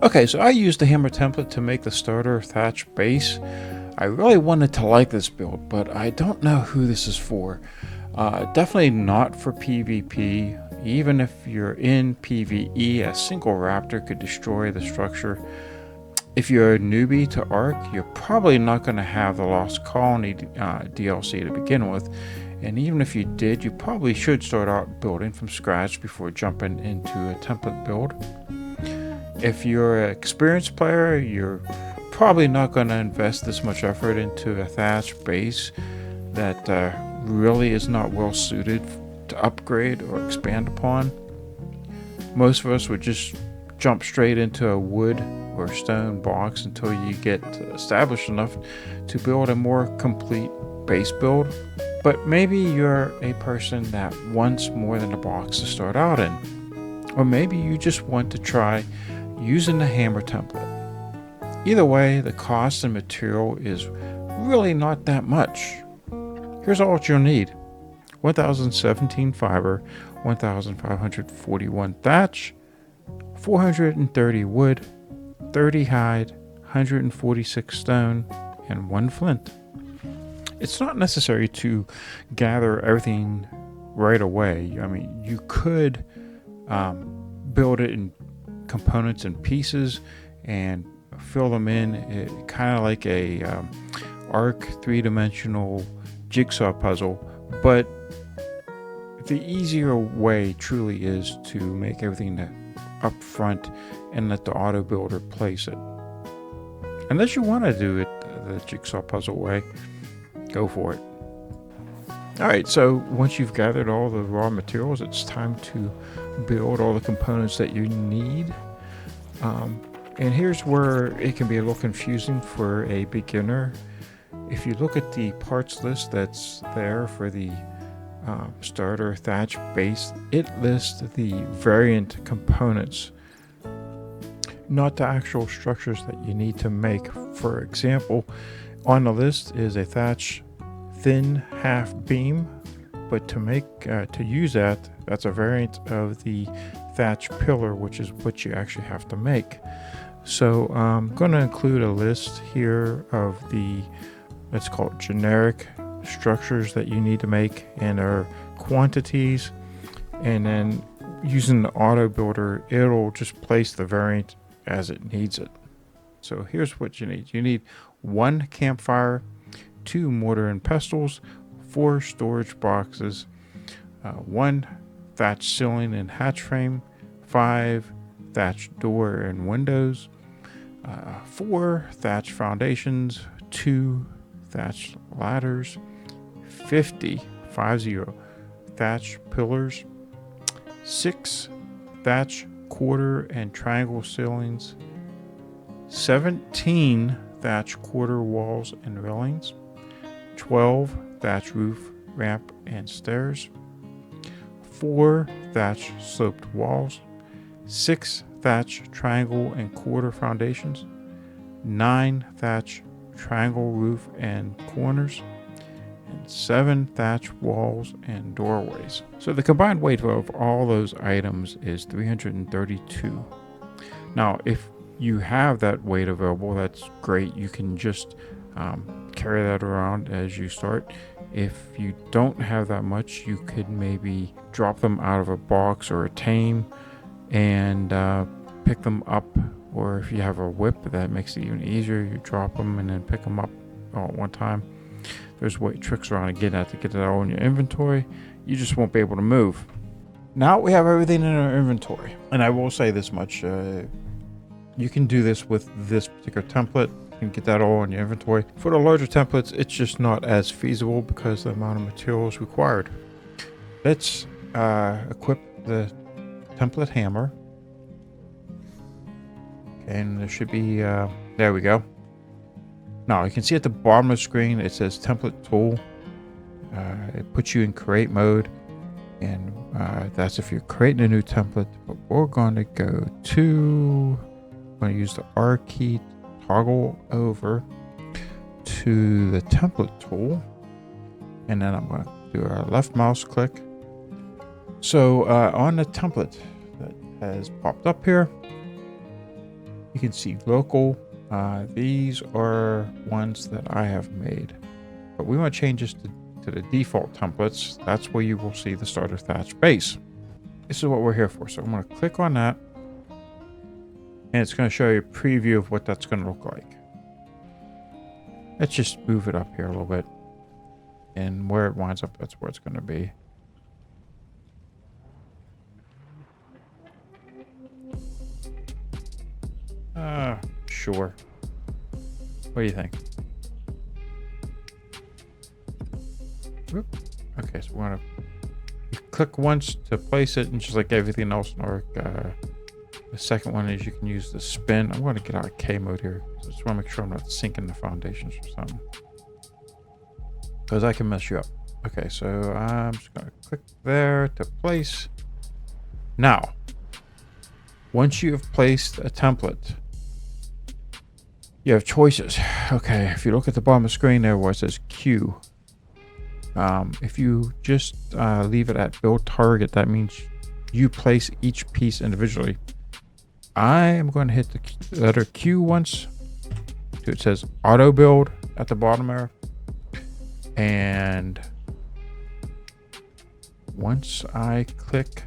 Okay, so I used the hammer template to make the starter thatch base. I really wanted to like this build, but I don't know who this is for. Definitely not for PvP. Even if you're in PvE, a single raptor could destroy the structure. If you're a newbie to Ark, you're probably not going to have the Lost Colony DLC to begin with. And even if you did, you probably should start out building from scratch before jumping into a template build. If you're an experienced player, you're probably not going to invest this much effort into a thatch base that really is not well suited to upgrade or expand upon. Most of us would just jump straight into a wood or stone box until you get established enough to build a more complete base build. But maybe you're a person that wants more than a box to start out in. Or maybe you just want to try using the hammer template. Either way, the cost and material is really not that much. Here's all what you'll need: 1017 fiber, 1541 thatch, 430 wood, 30 hide, 146 stone, and 1 flint. It's not necessary to gather everything right away. I mean, you could build it in components and pieces and fill them in, kind of like a Ark 3-dimensional jigsaw puzzle. But the easier way truly is to make everything up front and let the auto builder place it. Unless you want to do it the jigsaw puzzle way, go for it. Alright, so once you've gathered all the raw materials, it's time to build all the components that you need. And here's where it can be a little confusing for a beginner. If you look at the parts list that's there for the starter thatch base, it lists the variant components, not the actual structures that you need to make. For example, on the list is a thatch thin half beam, but to use that's a variant of the thatch pillar, which is what you actually have to make. So I'm going to include a list here of the, let's call it generic structures that you need to make, and their quantities, and then using the auto builder, it'll just place the variant as it needs it. So here's what you need. You need 1 campfire, 2 mortar and pestles, 4 storage boxes, 1 thatch ceiling and hatch frame, 5 thatch door and windows, 4 thatch foundations, 2 thatch ladders, 50 thatch pillars, 6 thatch quarter and triangle ceilings, 17 thatch quarter walls and railings, 12 thatch roof, ramp, and stairs, 4 thatch sloped walls, 6 thatch triangle and quarter foundations, 9 thatch triangle roof and corners, and 7 thatch walls and doorways. So the combined weight of all those items is 332. Now, if you have that weight available, that's great. You can just carry that around as you start. If you don't have that much, you could maybe drop them out of a box or a tame and pick them up. Or if you have a whip, that makes it even easier. You drop them and then pick them up all at one time. There's tricks around getting that to get it all in your inventory. You just won't be able to move. Now we have everything in our inventory. And I will say this much. You can do this with this particular template. You can get that all in your inventory. For the larger templates, it's just not as feasible because of the amount of materials required. Let's equip the template hammer. Okay, and there should be, there we go. Now you can see at the bottom of the screen, it says template tool. It puts you in create mode. And that's if you're creating a new template. But we're going to go to, I'm going to use the R key, toggle over to the template tool, and then I'm going to do a left mouse click. So on the template that has popped up here, You can see local. These are ones that I have made, but we want to change this to the default templates. That's where you will see the Starter Thatch Base. This is what we're here for. So I'm going to click on that, and it's going to show you a preview of what that's going to look like. Let's just move it up here a little bit, and where it winds up, that's where it's going to be. Sure. What do you think? Whoop. Okay, so we want to click once to place it, and just like everything else in Ark, the second one is you can use the spin. I'm going to get out of K mode here. So I just want to make sure I'm not sinking the foundations or something, because I can mess you up. Okay, so I'm just going to click there to place. Now, once you have placed a template, you have choices. Okay, if you look at the bottom of the screen there where it says Q, if you just leave it at build target, that means you place each piece individually. I am going to hit the letter Q once. So it says auto build at the bottom there. And once I click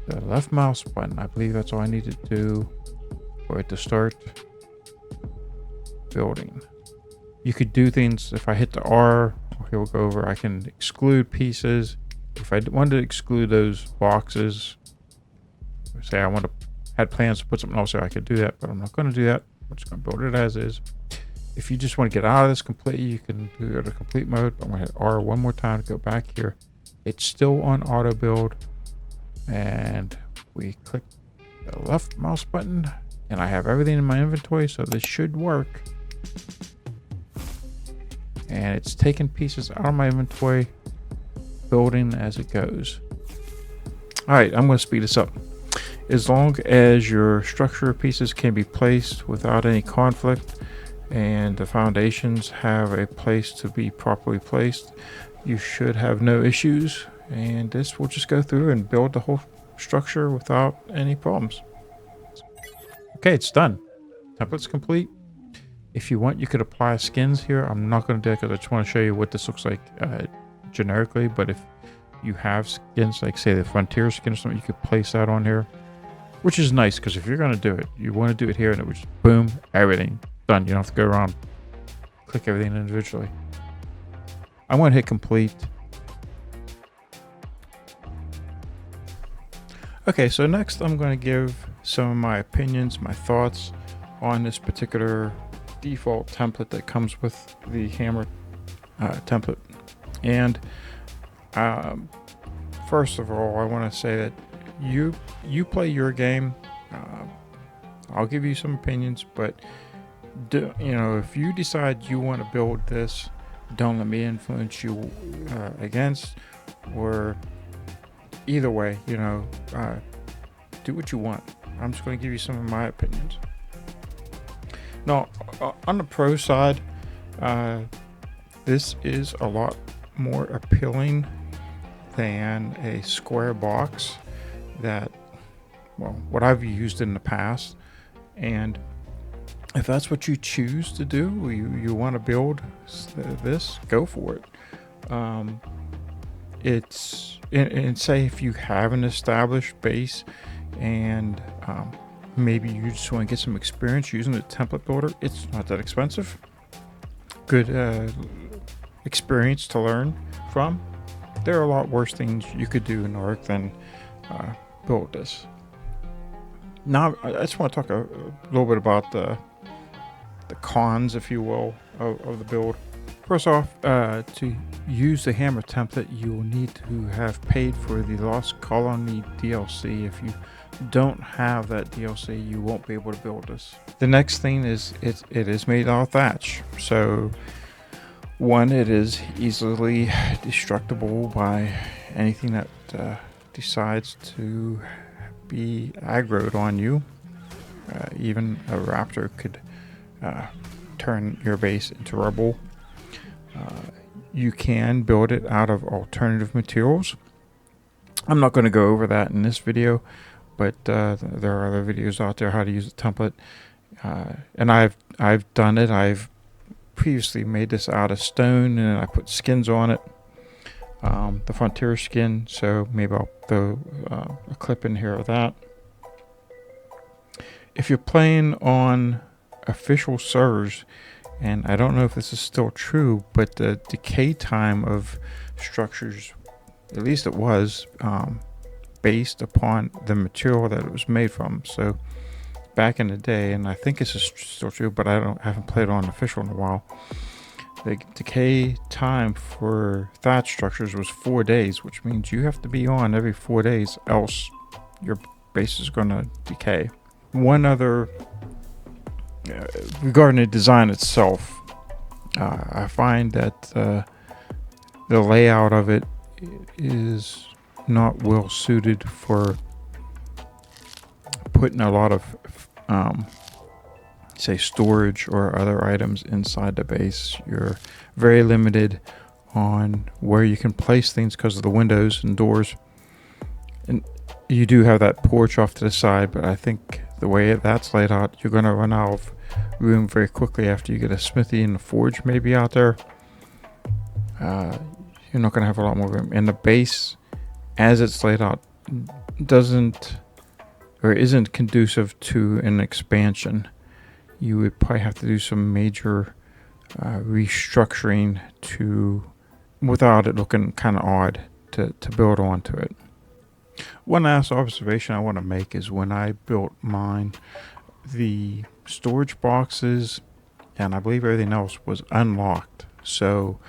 the left mouse button, I believe that's all I need to do for it to start building. You could do things. If I hit the R, here we'll go over, I can exclude pieces. If I wanted to exclude those boxes, say I had plans to put something else there, I could do that, but I'm not going to do that. I'm just going to build it as is. If you just want to get out of this completely, you can do it in complete mode. I'm going to hit R one more time to go back here. It's still on auto build, and we click the left mouse button, and I have everything in my inventory, so this should work. And it's taking pieces out of my inventory, building as it goes. All right, I'm going to speed this up. As long as your structure pieces can be placed without any conflict, and the foundations have a place to be properly placed, you should have no issues. And this will just go through and build the whole structure without any problems. Okay, it's done. Template's complete. If you want, you could apply skins here. I'm not going to do it because I just want to show you what this looks like generically. But if you have skins, like say the Frontier skin or something, you could place that on here, which is nice because if you're going to do it, you want to do it here, and it would just boom, everything done. You don't have to go around, click everything individually. I'm going to hit complete. Okay, so next I'm going to give some of my opinions, my thoughts on this particular default template that comes with the hammer template. And first of all, I want to say that you play your game. I'll give you some opinions, but if you decide you want to build this, don't let me influence you against, or either way, do what you want. I'm just going to give you some of my opinions. Now, on the pro side, this is a lot more appealing than a square box that, well, what I've used in the past. And if that's what you choose to do, you want to build this, go for it. And say if you have an established base and maybe you just want to get some experience using the template builder, it's not that expensive. Good experience to learn from. There are a lot worse things you could do in Ark than build this. Now, I just want to talk a little bit about the cons, if you will, of the build. First off, to use the hammer template, you will need to have paid for the Lost Colony DLC. If you don't have that DLC, you won't be able to build this. The next thing is it is made out of thatch. So, one, it is easily destructible by anything that decides to be aggroed on you. Even a raptor could turn your base into rubble. You can build it out of alternative materials. I'm not going to go over that in this video, but there are other videos out there how to use a template, and I've done it. I've previously made this out of stone, and I put skins on it, the Frontier skin. So maybe I'll throw a clip in here of that. If you're playing on official servers, and I don't know if this is still true, but the decay time of structures, at least it was, based upon the material that it was made from. So back in the day, and I think this is still true, but I haven't played on official in a while, the decay time for thatch structures was 4 days, which means you have to be on every 4 days, else your base is going to decay. One other, regarding the design itself, I find that the layout of it is not well suited for putting a lot of say storage or other items inside the base. You're very limited on where you can place things because of the windows and doors, and you do have that porch off to the side, but I think the way that's laid out, you're going to run out of room very quickly after you get a smithy and a forge maybe out there. You're not going to have a lot more room, and the base as it's laid out doesn't or isn't conducive to an expansion. You would probably have to do some major restructuring without it looking kind of odd to build onto it. One last observation I want to make is when I built mine, the storage boxes and I believe everything else was unlocked. So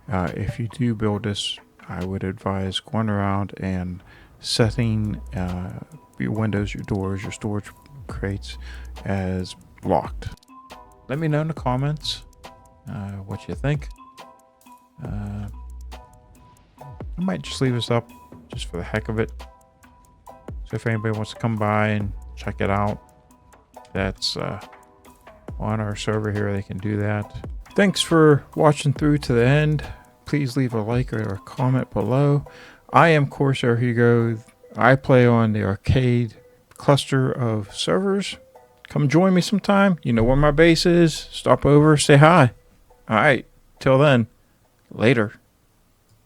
if you do build this, I would advise going around and setting your windows, your doors, your storage crates as locked. Let me know in the comments what you think. I might just leave this up just for the heck of it. So if anybody wants to come by and check it out, that's on our server here, they can do that. Thanks for watching through to the end. Please leave a like or a comment below. I am Corsair Hugo. I play on the arcade cluster of servers. Come join me sometime. You know where my base is. Stop over, say hi. All right. Till then, later.